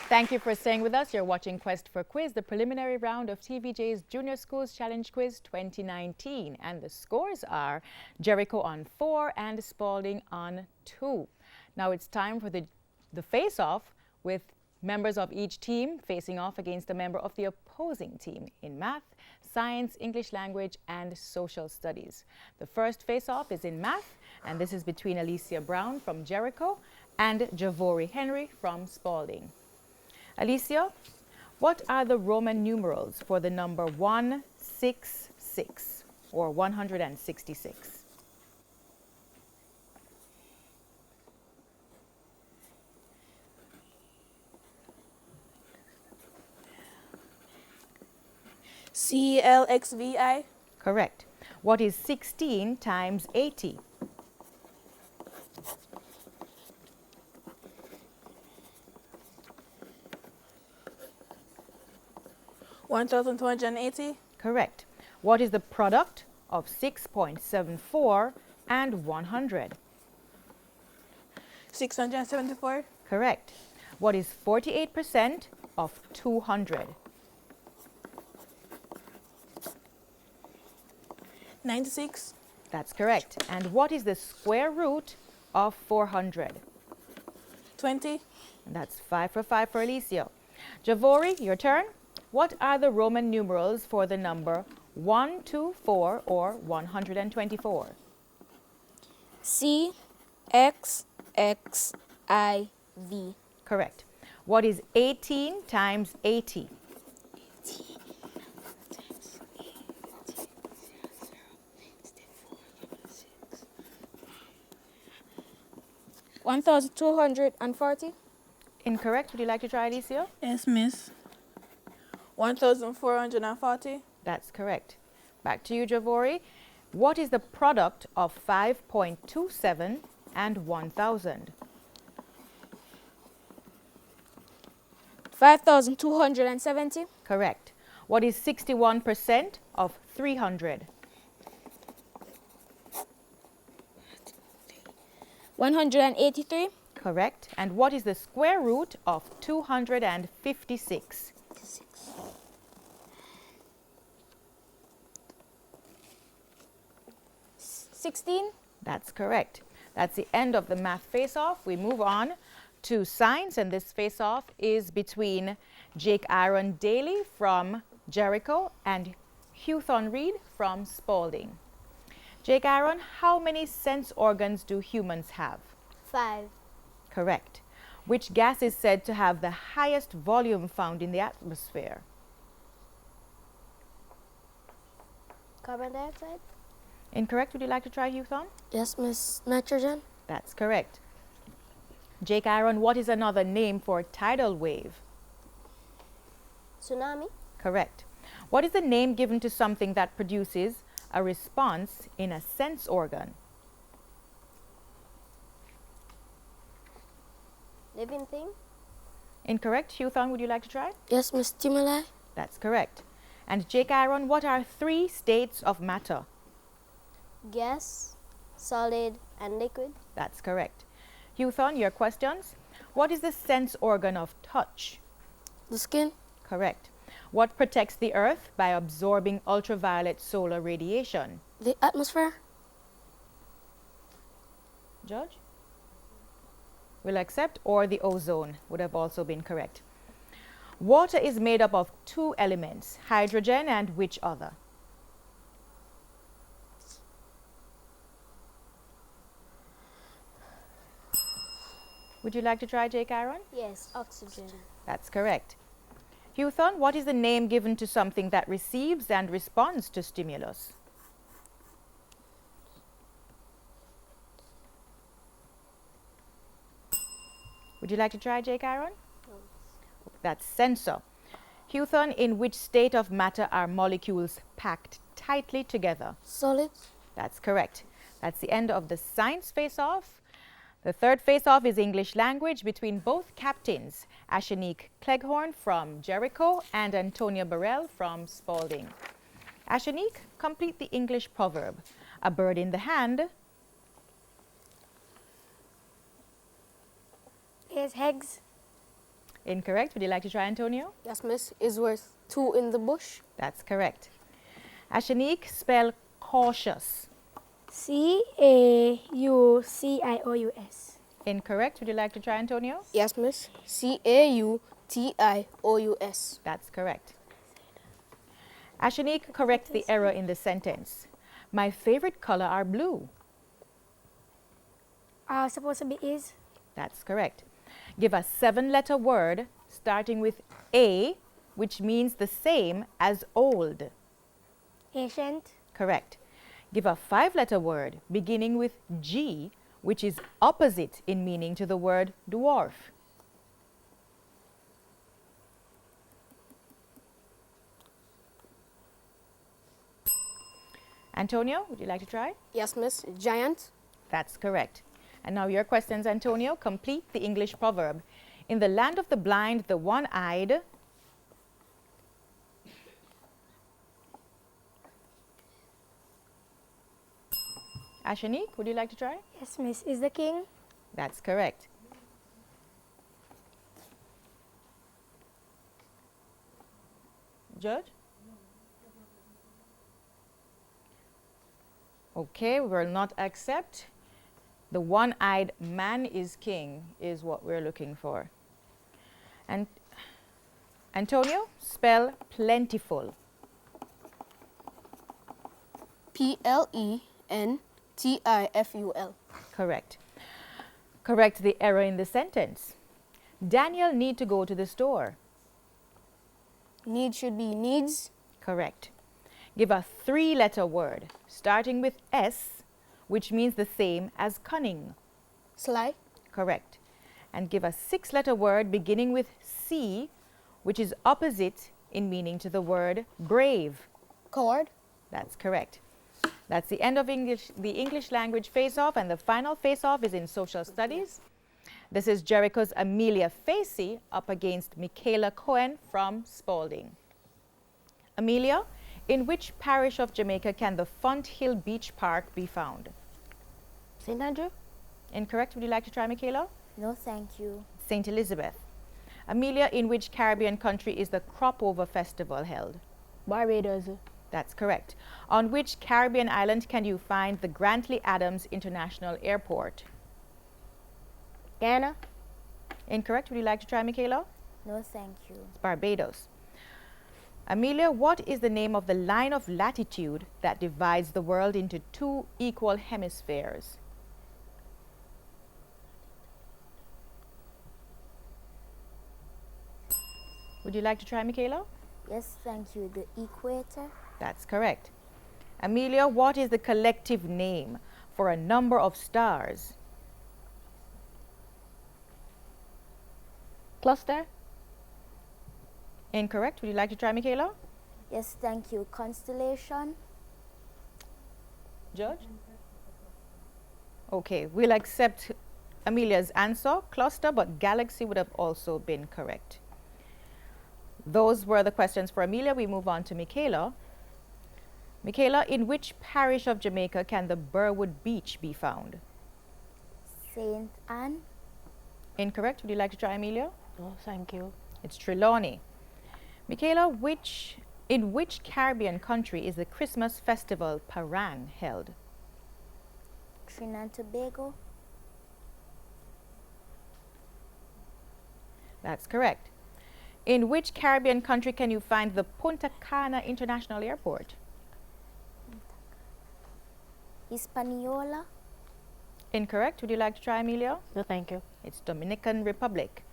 Thank you for staying with us. You're watching Quest for Quiz, the preliminary round of TVJ's Junior Schools Challenge Quiz 2019. And the scores are Jericho on 4 and Spalding on 2. Now it's time for the face-off with members of each team facing off against a member of the opposing team in math, science, English language, and social studies. The first face-off is in math, and this is between Alicia Brown from Jericho and Javori Henry from Spalding. Alicia, what are the Roman numerals for the number 166 or 166? CLXVI. Correct. What is 16 times 80? 1,280. Correct. What is the product of 6.74 and 100? 674. Correct. What is 48% of 200? 96. That's correct. And what is the square root of 400? 20. And that's 5 for 5 for Alicia. Javori, your turn. What are the Roman numerals for the number 124 or 124? CXXIV. Correct. What is 18 times 80? 1,240. Incorrect. Would you like to try, Alicia? Yes, miss. 1,440. That's correct. Back to you, Javori. What is the product of 5.27 and 1,000? 5,270. Correct. What is 61% of 300? 183. Correct. And what is the square root of 256? 16. That's correct. That's the end of the math face-off. We move on to science, and this face-off is between Jake Aaron Daly from Jericho and Houghton Reed from Spalding. Jake Aaron, how many sense organs do humans have? 5. Correct. Which gas is said to have the highest volume found in the atmosphere? Carbon dioxide. Incorrect. Would you like to try, Houghton? Yes, Miss. Nitrogen. That's correct. Jake Aaron, what is another name for tidal wave? Tsunami. Correct. What is the name given to something that produces a response in a sense organ? Living thing. Incorrect. Houghton, would you like to try? Yes, Miss. Stimuli. That's correct. And Jake Aaron, what are 3 states of matter? Gas, solid, and liquid. That's correct. Houghton, your questions. What is the sense organ of touch? The skin. Correct. What protects the Earth by absorbing ultraviolet solar radiation? The atmosphere. Judge? Will accept, or the ozone would have also been correct. Water is made up of 2 elements, hydrogen and which other? Would you like to try, Jake Aaron? Yes, oxygen. That's correct. Houghton, what is the name given to something that receives and responds to stimulus? Would you like to try, Jake Aaron? No. That's sensor. Houghton, in which state of matter are molecules packed tightly together? Solid. That's correct. That's the end of the science face-off. The third face-off is English language between both captains, Ashanique Cleghorn from Jericho and Antonia Burrell from Spalding. Ashanique, complete the English proverb. A bird in the hand Is eggs. Incorrect. Would you like to try, Antonio? Yes, miss. Is worth 2 in the bush. That's correct. Ashanique, spell cautious. Caucious. Incorrect. Would you like to try, Antonio? Yes, miss. Cautious. That's correct. Ashanique, correct the error in the sentence. My favorite color are blue. Supposed to be is. That's correct. Give a 7-letter word starting with A, which means the same as old. Ancient. Correct. Give a 5-letter word beginning with G, which is opposite in meaning to the word dwarf. Antonio, would you like to try? Yes, miss. Giant. That's correct. And now your questions, Antonio. Complete the English proverb. In the land of the blind, the one-eyed. Ashanique, would you like to try? Yes, miss. Is the king. That's correct. Judge? Okay, we will not accept. The one-eyed man is king is what we're looking for. And Antonio, spell plentiful. Plentiful. Correct. Correct the error in the sentence. Daniel need to go to the store. Need should be needs. Correct. Give a 3-letter word starting with S, which means the same as cunning. Sly. Correct. And give a 6-letter word beginning with C, which is opposite in meaning to the word brave. Coward. That's correct. That's the end of the English language face-off, and the final face-off is in social studies. This is Jericho's Amelia Facey up against Michaela Cohen from Spalding. Amelia, in which parish of Jamaica can the Font Hill Beach Park be found? St. Andrew. Incorrect. Would you like to try, Michaela? No, thank you. St. Elizabeth. Amelia, in which Caribbean country is the Crop Over Festival held? Barbados. That's correct. On which Caribbean island can you find the Grantley Adams International Airport? Ghana. Incorrect. Would you like to try, Michaela? No, thank you. It's Barbados. Amelia, what is the name of the line of latitude that divides the world into 2 equal hemispheres? Would you like to try, Michaela? Yes, thank you. The equator. That's correct. Amelia, what is the collective name for a number of stars? Cluster. Incorrect. Would you like to try, Michaela? Yes, thank you. Constellation. Judge? Okay, we'll accept Amelia's answer, cluster, but galaxy would have also been correct. Those were the questions for Amelia. We move on to Michaela. Michaela, in which parish of Jamaica can the Burwood Beach be found? Saint Anne. Incorrect. Would you like to try, Amelia? No, thank you. It's Trelawney. Michaela, in which Caribbean country is the Christmas festival Parang held? Trinidad and Tobago. That's correct. In which Caribbean country can you find the Punta Cana International Airport? Hispaniola. Incorrect. Would you like to try, Amelia? No, thank you. It's Dominican Republic.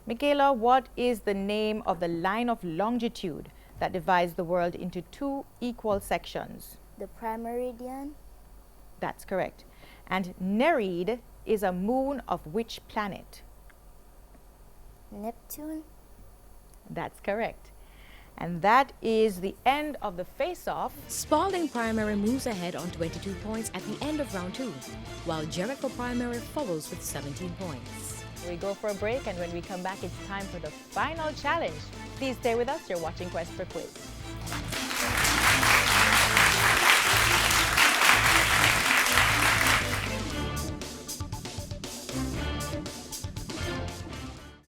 Michaela, what is the name of the line of longitude that divides the world into 2 equal sections? The prime meridian. That's correct. And Nereid is a moon of which planet? Neptune. That's correct. And that is the end of the face-off. Spalding Primary moves ahead on 22 points at the end of round 2, while Jericho Primary follows with 17 points. We go for a break, and when we come back, it's time for the final challenge. Please stay with us. You're watching Quest for Quiz.